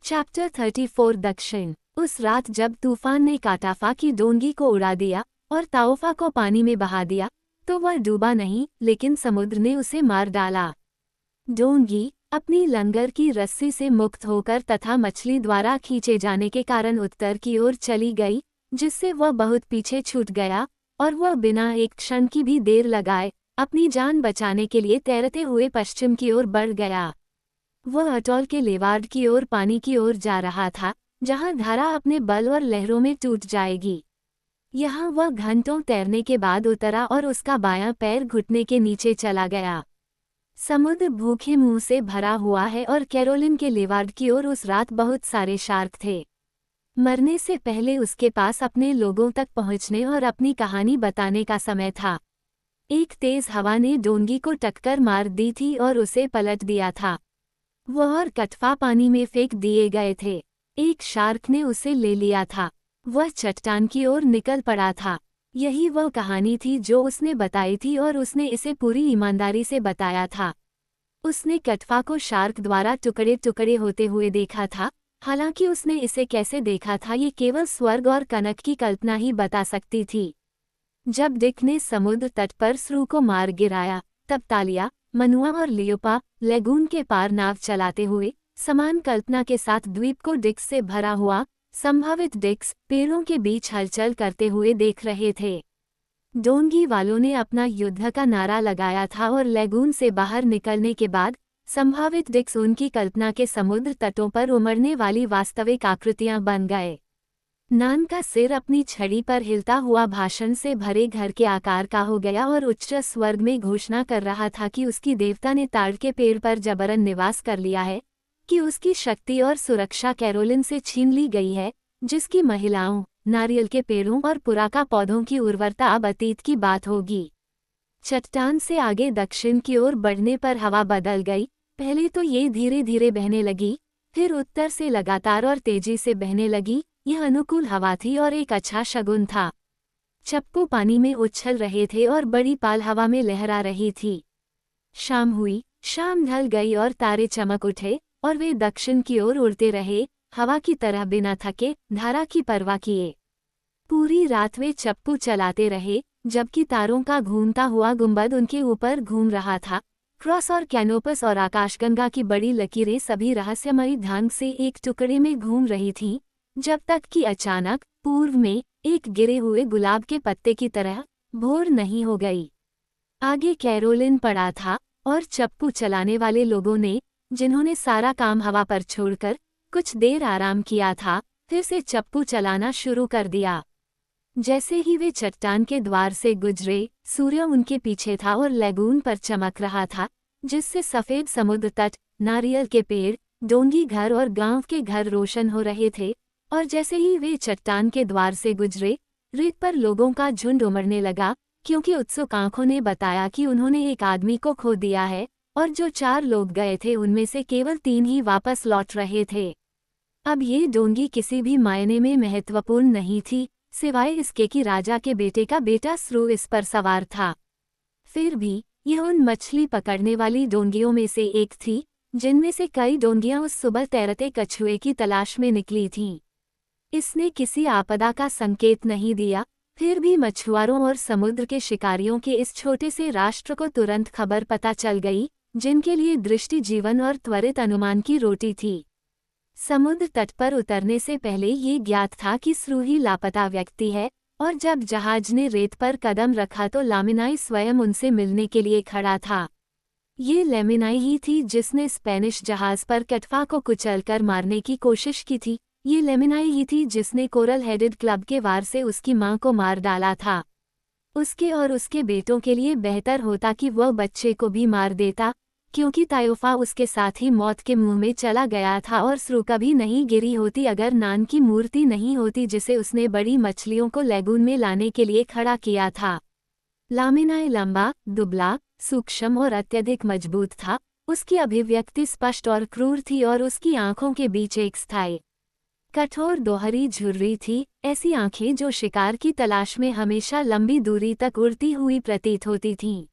Chapter 34 दक्षिण। उस रात जब तूफान ने काटाफा की डोंगी को उड़ा दिया और ताओफा को पानी में बहा दिया, तो वह डूबा नहीं, लेकिन समुद्र ने उसे मार डाला। डोंगी अपनी लंगर की रस्सी से मुक्त होकर तथा मछली द्वारा खींचे जाने के कारण उत्तर की ओर चली गई, जिससे वह बहुत पीछे छूट गया और वह बिना एक क्षण की भी देर लगाए अपनी जान बचाने के लिए तैरते हुए पश्चिम की ओर बढ़ गया। वह अटॉल के लेवार्ड की ओर पानी की ओर जा रहा था, जहां धारा अपने बल और लहरों में टूट जाएगी। यहाँ वह घंटों तैरने के बाद उतरा और उसका बायां पैर घुटने के नीचे चला गया। समुद्र भूखे मुंह से भरा हुआ है और कैरोलिन के लेवार्ड की ओर उस रात बहुत सारे शार्क थे। मरने से पहले उसके पास अपने लोगों तक पहुंचने और अपनी कहानी बताने का समय था। एक तेज हवा ने डोंगी को टक्कर मार दी थी और उसे पलट दिया था। वह और कटफा पानी में फेंक दिए गए थे। एक शार्क ने उसे ले लिया था। वह चट्टान की ओर निकल पड़ा था। यही वह कहानी थी जो उसने बताई थी और उसने इसे पूरी ईमानदारी से बताया था। उसने कटफा को शार्क द्वारा टुकड़े टुकड़े होते हुए देखा था। हालांकि उसने इसे कैसे देखा था ये केवल स्वर्ग और कनक की कल्पना ही बता सकती थी। जब डिक ने समुद्र तट पर स्रू को मार गिराया, तब तालिया, मनुआ और लियोपा लेगून के पार नाव चलाते हुए समान कल्पना के साथ द्वीप को डिक्स से भरा हुआ संभावित डिक्स पेड़ों के बीच हलचल करते हुए देख रहे थे। डोंगी वालों ने अपना युद्ध का नारा लगाया था और लेगून से बाहर निकलने के बाद संभावित डिक्स उनकी कल्पना के समुद्र तटों पर उमड़ने वाली वास्तविक आकृतियां बन गए। नान का सिर अपनी छड़ी पर हिलता हुआ भाषण से भरे घर के आकार का हो गया और उच्च स्वर्ग में घोषणा कर रहा था कि उसकी देवता ने ताड़ के पेड़ पर जबरन निवास कर लिया है, कि उसकी शक्ति और सुरक्षा कैरोलिन से छीन ली गई है, जिसकी महिलाओं, नारियल के पेड़ों और पुराका पौधों की उर्वरता अब अतीत की बात होगी। चट्टान से आगे दक्षिण की ओर बढ़ने पर हवा बदल गई। पहले तो ये धीरे धीरे बहने लगी, फिर उत्तर से लगातार और तेजी से बहने लगी। यह अनुकूल हवा थी और एक अच्छा शगुन था। चप्पू पानी में उछल रहे थे और बड़ी पाल हवा में लहरा रही थी। शाम हुई, शाम ढल गई और तारे चमक उठे और वे दक्षिण की ओर उड़ते रहे, हवा की तरह बिना थके, धारा की परवाह किए। पूरी रात वे चप्पू चलाते रहे, जबकि तारों का घूमता हुआ गुंबद उनके ऊपर घूम रहा था। क्रॉस और कैनोपस और आकाशगंगा की बड़ी लकीरें सभी रहस्यमयी ढंग से एक टुकड़े में घूम रही थीं, जब तक कि अचानक पूर्व में एक गिरे हुए गुलाब के पत्ते की तरह भोर नहीं हो गई। आगे कैरोलिन पड़ा था और चप्पू चलाने वाले लोगों ने, जिन्होंने सारा काम हवा पर छोड़कर कुछ देर आराम किया था, फिर से चप्पू चलाना शुरू कर दिया। जैसे ही वे चट्टान के द्वार से गुजरे, सूर्य उनके पीछे था और लेगून पर चमक रहा था, जिससे सफेद समुद्र तट, नारियल के पेड़, डोंगी घर और गांव के घर रोशन हो रहे थे। और जैसे ही वे चट्टान के द्वार से गुजरे, रेत पर लोगों का झुंड उमड़ने लगा, क्योंकि उत्सुक आंखों ने बताया कि उन्होंने एक आदमी को खो दिया है और जो 4 लोग गए थे उनमें से केवल 3 ही वापस लौट रहे थे। अब ये डोंगी किसी भी मायने में महत्वपूर्ण नहीं थी, सिवाय इसके कि राजा के बेटे का बेटा स्रू इस पर सवार था। फिर भी यह उन मछली पकड़ने वाली डोंगियों में से एक थी, जिनमें से कई डोंगियां उस सुबह तैरते कछुए की तलाश में निकली थीं। इसने किसी आपदा का संकेत नहीं दिया, फिर भी मछुआरों और समुद्र के शिकारियों के इस छोटे से राष्ट्र को तुरंत खबर पता चल गई, जिनके लिए दृष्टि जीवन और त्वरित अनुमान की रोटी थी। समुद्र तट पर उतरने से पहले ये ज्ञात था कि स्रू ही लापता व्यक्ति है, और जब जहाज ने रेत पर कदम रखा तो लामिनाई स्वयं उनसे मिलने के लिए खड़ा था। ये लेमिनाई ही थी जिसने स्पेनिश जहाज पर कटफा को कुचलकर मारने की कोशिश की थी। ये लेमिनाई ही थी जिसने कोरल हेडेड क्लब के वार से उसकी मां को मार डाला था। उसके और उसके बेटों के लिए बेहतर होता कि वह बच्चे को भी मार देता, क्योंकि तायोफा उसके साथ ही मौत के मुंह में चला गया था और स्रू कभी नहीं गिरी होती अगर नान की मूर्ति नहीं होती जिसे उसने बड़ी मछलियों को लेगून में लाने के लिए खड़ा किया था। लामिनाई लंबा, दुबला, सूक्ष्म और अत्यधिक मजबूत था। उसकी अभिव्यक्ति स्पष्ट और क्रूर थी और उसकी आंखों के बीच एक स्थायी कठोर दोहरी झुर्री थी, ऐसी आंखें जो शिकार की तलाश में हमेशा लंबी दूरी तक उड़ती हुई प्रतीत होती थीं।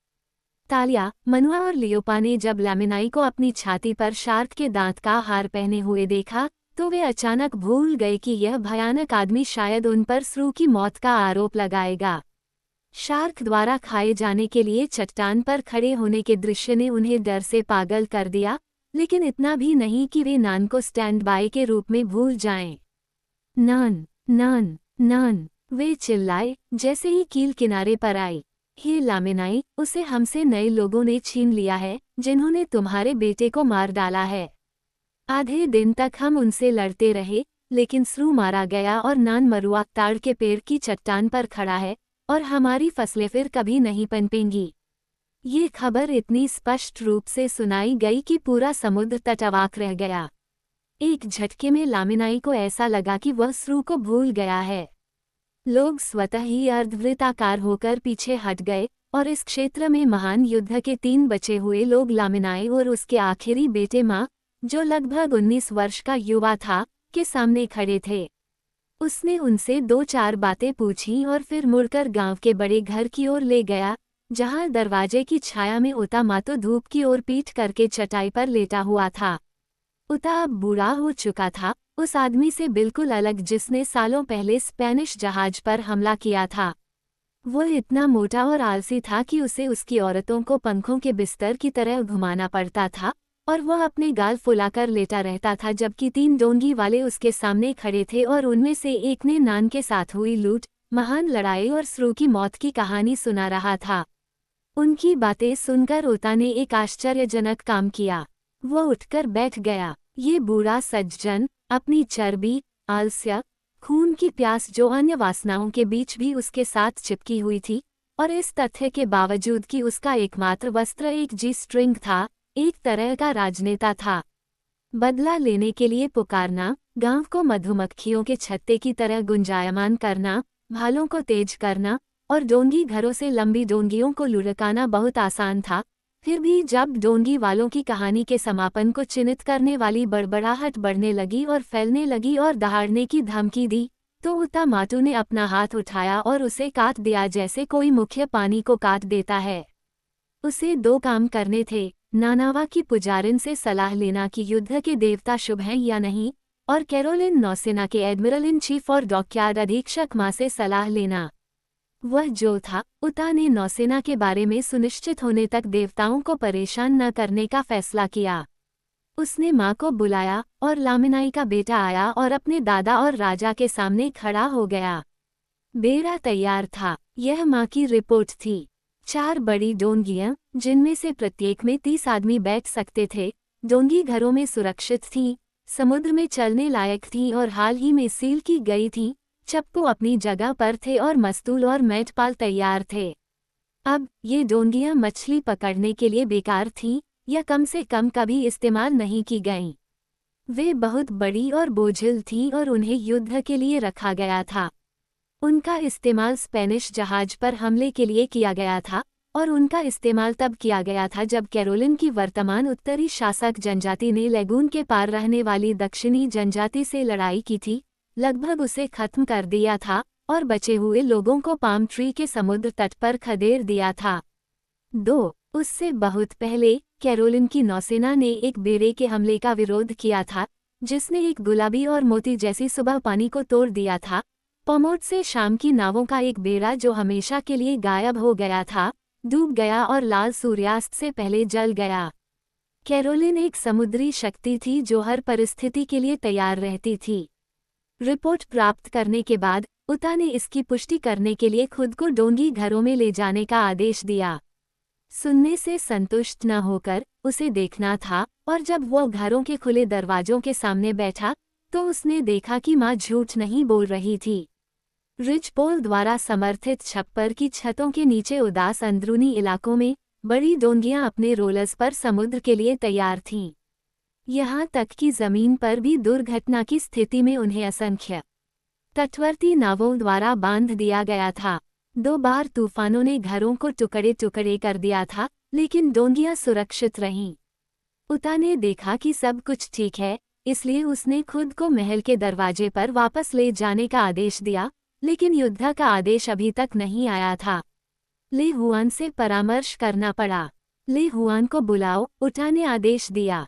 तालिया, मनुआ और लियोपा ने जब लामिनाई को अपनी छाती पर शार्क के दांत का हार पहने हुए देखा, तो वे अचानक भूल गए कि यह भयानक आदमी शायद उन पर स्रू की मौत का आरोप लगाएगा। शार्क द्वारा खाए जाने के लिए चट्टान पर खड़े होने के दृश्य ने उन्हें डर से पागल कर दिया, लेकिन इतना भी नहीं कि वे नान को स्टैंड बाय के रूप में भूल जाएं। नान, नान, नान, वे चिल्लाए जैसे ही कील किनारे पर आई। हे लामिनाई, उसे हमसे नए लोगों ने छीन लिया है, जिन्होंने तुम्हारे बेटे को मार डाला है। आधे दिन तक हम उनसे लड़ते रहे, लेकिन स्रू मारा गया और नान मरुआ ताड़ के पेड़ की चट्टान पर खड़ा है, और हमारी फसलें फिर कभी नहीं पनपेंगी। ये खबर इतनी स्पष्ट रूप से सुनाई गई कि पूरा समुद्र तट अवाक रह गया। एक झटके में लामिनाई को ऐसा लगा कि वह स्रू को भूल गया है। लोग स्वतः ही अर्धवृत्ताकार होकर पीछे हट गए, और इस क्षेत्र में महान युद्ध के 3 बचे हुए लोग लामिनाई और उसके आखिरी बेटे माँ, जो लगभग 19 वर्ष का युवा था, के सामने खड़े थे। उसने उनसे 2-4 बातें पूछी और फिर मुड़कर गांव के बड़े घर की ओर ले गया, जहां दरवाजे की छाया में उता मातो धूप की ओर पीठ करके चटाई पर लेटा हुआ था। उता अब बूढ़ा हो चुका था, उस आदमी से बिल्कुल अलग जिसने सालों पहले स्पेनिश जहाज पर हमला किया था। वो इतना मोटा और आलसी था कि उसे उसकी औरतों को पंखों के बिस्तर की तरह घुमाना पड़ता था, और वह अपने गाल फुलाकर लेटा रहता था जबकि 3 डोंगी वाले उसके सामने खड़े थे और उनमें से एक ने नान के साथ हुई लूट, महान लड़ाई और स्रू की मौत की कहानी सुना रहा था। उनकी बातें सुनकर उता ने एक आश्चर्यजनक काम किया। वो उठकर बैठ गया। ये बूढ़ा सज्जन अपनी चर्बी, आलस्य, खून की प्यास जो अन्य वासनाओं के बीच भी उसके साथ चिपकी हुई थी, और इस तथ्य के बावजूद कि उसका एकमात्र वस्त्र एक जी स्ट्रिंग था, एक तरह का राजनेता था। बदला लेने के लिए पुकारना, गांव को मधुमक्खियों के छत्ते की तरह गुंजायमान करना, भालों को तेज करना और डोंगी घरों से लंबी डोंगियों को लुढ़काना बहुत आसान था। फिर भी जब डोंगी वालों की कहानी के समापन को चिन्हित करने वाली बड़बड़ाहट बढ़ने लगी और फैलने लगी और दहाड़ने की धमकी दी, तो उता माटू ने अपना हाथ उठाया और उसे काट दिया जैसे कोई मुख्य पानी को काट देता है। उसे 2 काम करने थे, नानावा की पुजारिन से सलाह लेना कि युद्ध के देवता शुभ हैं या नहीं, और कैरोलिन नौसेना के एडमिरल इन चीफ और डॉकयार्ड अधीक्षक माँ से सलाह लेना। वह जो था, उता ने नौसेना के बारे में सुनिश्चित होने तक देवताओं को परेशान न करने का फैसला किया। उसने माँ को बुलाया और लामिनाई का बेटा आया और अपने दादा और राजा के सामने खड़ा हो गया। बेड़ा तैयार था। यह माँ की रिपोर्ट थी। 4 बड़ी डोंगियां, जिनमें से प्रत्येक में 30 आदमी बैठ सकते थे, डोंगी घरों में सुरक्षित थीं, समुद्र में चलने लायक थीं और हाल ही में सील की गई थीं। चप्पू अपनी जगह पर थे और मस्तूल और मेटपाल तैयार थे। अब ये डोंगियां मछली पकड़ने के लिए बेकार थीं, या कम से कम कभी इस्तेमाल नहीं की गईं। वे बहुत बड़ी और बोझिल थीं और उन्हें युद्ध के लिए रखा गया था। उनका इस्तेमाल स्पेनिश जहाज पर हमले के लिए किया गया था, और उनका इस्तेमाल तब किया गया था जब कैरोलिन की वर्तमान उत्तरी शासक जनजाति ने लेगून के पार रहने वाली दक्षिणी जनजाति से लड़ाई की थी, लगभग उसे खत्म कर दिया था और बचे हुए लोगों को पाम ट्री के समुद्र तट पर खदेड़ दिया था। 2. उससे बहुत पहले कैरोलिन की नौसेना ने एक बेड़े के हमले का विरोध किया था, जिसने एक गुलाबी और मोती जैसी सुबह पानी को तोड़ दिया था। पोमोट से शाम की नावों का एक बेड़ा जो हमेशा के लिए गायब हो गया था, डूब गया और लाल सूर्यास्त से पहले जल गया। कैरोलिन एक समुद्री शक्ति थी जो हर परिस्थिति के लिए तैयार रहती थी। रिपोर्ट प्राप्त करने के बाद उता ने इसकी पुष्टि करने के लिए खुद को डोंगी घरों में ले जाने का आदेश दिया। सुनने से संतुष्ट न होकर उसे देखना था, और जब वो घरों के खुले दरवाजों के सामने बैठा तो उसने देखा कि माँ झूठ नहीं बोल रही थी। रिचपोल द्वारा समर्थित छप्पर की छतों के नीचे उदास अंदरूनी इलाकों में बड़ी डोंगियां अपने रोलर्स पर समुद्र के लिए तैयार थीं। यहाँ तक कि जमीन पर भी दुर्घटना की स्थिति में उन्हें असंख्य तटवर्ती नावों द्वारा बांध दिया गया था। 2 बार तूफानों ने घरों को टुकड़े टुकड़े कर दिया था, लेकिन डोंगियां सुरक्षित रहीं। उता ने देखा कि सब कुछ ठीक है, इसलिए उसने खुद को महल के दरवाजे पर वापस ले जाने का आदेश दिया, लेकिन युद्ध का आदेश अभी तक नहीं आया था। ले हुआन से परामर्श करना पड़ा। ले हुआन को बुलाओ, उता ने आदेश दिया।